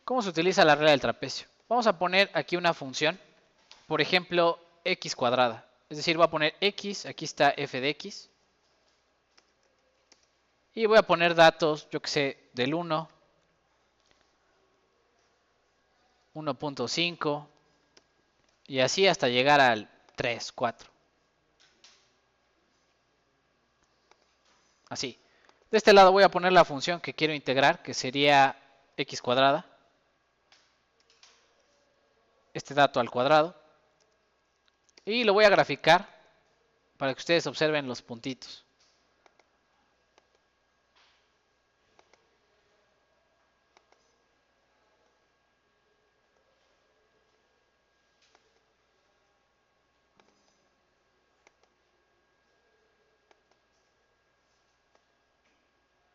¿Cómo se utiliza la regla del trapecio? Vamos a poner aquí una función, por ejemplo, x cuadrada. Es decir, voy a poner x, aquí está f de x. Y voy a poner datos, yo que sé, del 1, 1.5 y así hasta llegar al 3, 4. Así. De este lado voy a poner la función que quiero integrar, que sería x cuadrada. Este dato al cuadrado. Y lo voy a graficar para que ustedes observen los puntitos.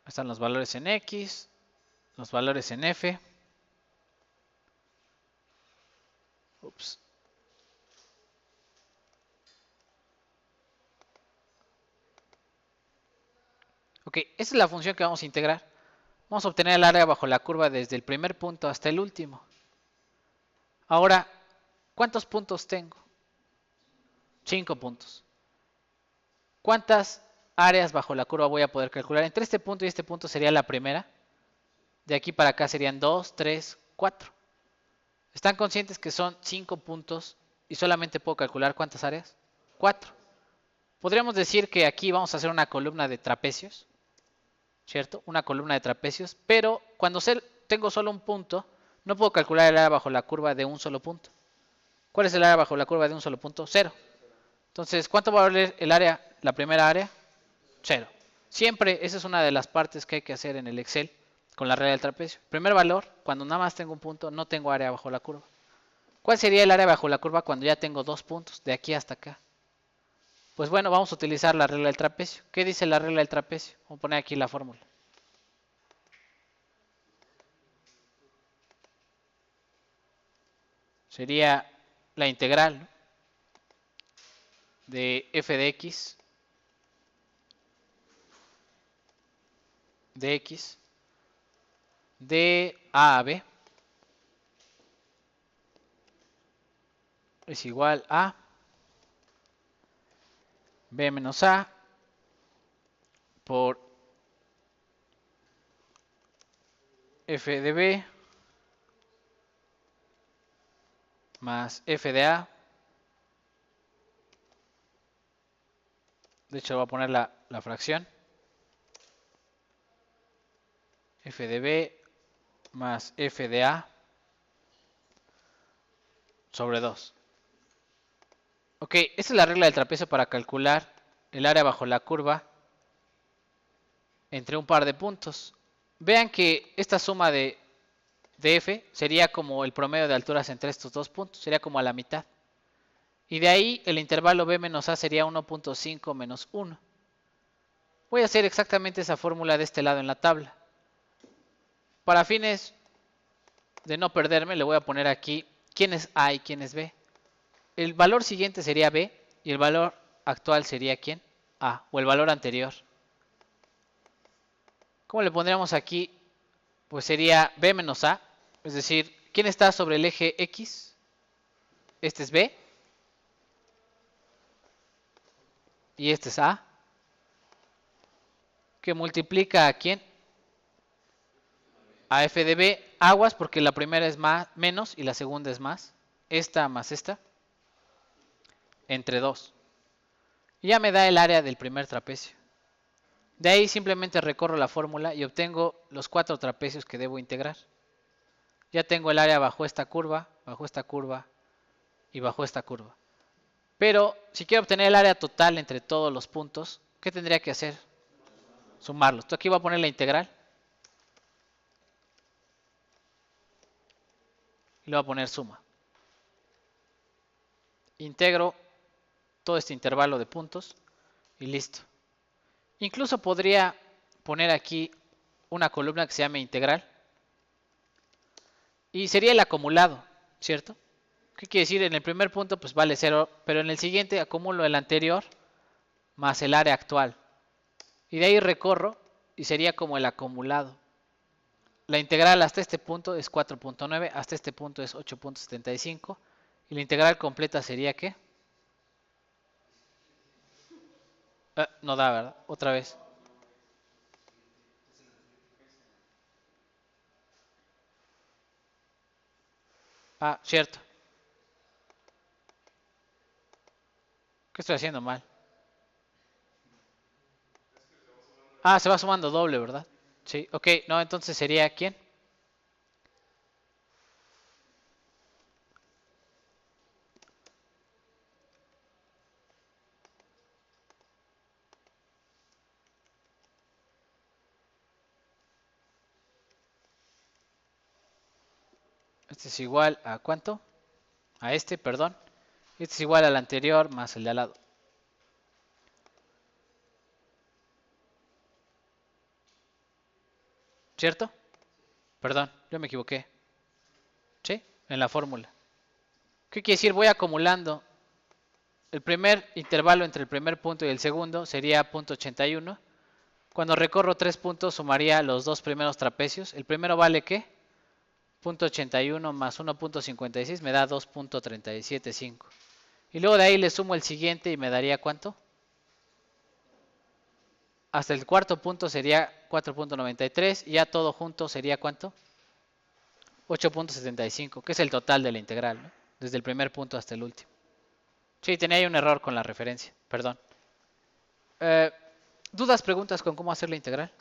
Están los valores en x, los valores en f. Ups. Ok, esa es la función que vamos a integrar. Vamos a obtener el área bajo la curva desde el primer punto hasta el último. Ahora, ¿cuántos puntos tengo? 5 puntos. ¿Cuántas áreas bajo la curva voy a poder calcular? Entre este punto y este punto sería la primera. De aquí para acá serían 2, 3, 4. ¿Están conscientes que son 5 puntos y solamente puedo calcular cuántas áreas? 4. Podríamos decir que aquí vamos a hacer una columna de trapecios, ¿cierto? Una columna de trapecios, pero cuando tengo solo un punto, no puedo calcular el área bajo la curva de un solo punto. ¿Cuál es el área bajo la curva de un solo punto? 0. Entonces, ¿cuánto va a valer el área, la primera área? 0. Siempre, esa es una de las partes que hay que hacer en el Excel con la regla del trapecio. Primer valor, cuando nada más tengo un punto, no tengo área bajo la curva. ¿Cuál sería el área bajo la curva cuando ya tengo 2 puntos, de aquí hasta acá? Pues bueno, vamos a utilizar la regla del trapecio. ¿Qué dice la regla del trapecio? Vamos a poner aquí la fórmula. Sería la integral, ¿no?, de f de x de a a b es igual a b menos a por f de b más f de a. De hecho voy a poner la fracción. F de b más f de a sobre 2. Ok, esa es la regla del trapecio para calcular el área bajo la curva entre un par de puntos. Vean que esta suma de f sería como el promedio de alturas entre estos dos puntos, sería como a la mitad. Y de ahí el intervalo b menos a sería 1.5 menos 1. Voy a hacer exactamente esa fórmula de este lado en la tabla. Para fines de no perderme, le voy a poner aquí quién es a y quién es b. El valor siguiente sería b y el valor actual sería ¿quién? A, o el valor anterior. ¿Cómo le pondríamos aquí? Pues sería b menos a, es decir, ¿quién está sobre el eje x? Este es b y este es a, que multiplica a ¿quién? A f de b, aguas porque la primera es más, menos y la segunda es más. Esta más esta, entre 2. Y ya me da el área del primer trapecio. De ahí simplemente recorro la fórmula y obtengo los 4 trapecios que debo integrar. Ya tengo el área bajo esta curva y bajo esta curva. Pero si quiero obtener el área total entre todos los puntos, ¿qué tendría que hacer? Sumarlos. Entonces aquí voy a poner la integral. Y le voy a poner suma. Integro todo este intervalo de puntos y listo. Incluso podría poner aquí una columna que se llame integral. Y sería el acumulado, ¿cierto? ¿Qué quiere decir? En el primer punto pues vale 0, pero en el siguiente acumulo el anterior más el área actual. Y de ahí recorro y sería como el acumulado. La integral hasta este punto es 4.9, hasta este punto es 8.75. Y la integral completa sería ¿qué? No da, ¿verdad? Otra vez. Ah, cierto. ¿Qué estoy haciendo mal? Ah, se va sumando doble, ¿verdad? Sí, ok. No, entonces sería ¿quién? Este es igual a ¿cuánto? A este, perdón. Este es igual al anterior más el de al lado. ¿Cierto? Perdón, yo me equivoqué. ¿Sí? En la fórmula. ¿Qué quiere decir? Voy acumulando. El primer intervalo entre el primer punto y el segundo sería .81. Cuando recorro 3 puntos sumaría los dos primeros trapecios. El primero vale ¿qué? .81 más 1.56 me da 2.375. Y luego de ahí le sumo el siguiente y me daría ¿cuánto? Hasta el cuarto punto sería 4.93 y ya todo junto sería ¿cuánto? 8.75, que es el total de la integral, ¿no? Desde el primer punto hasta el último. Sí, tenía ahí un error con la referencia, perdón. Eh, ¿Dudas, preguntas con cómo hacer la integral?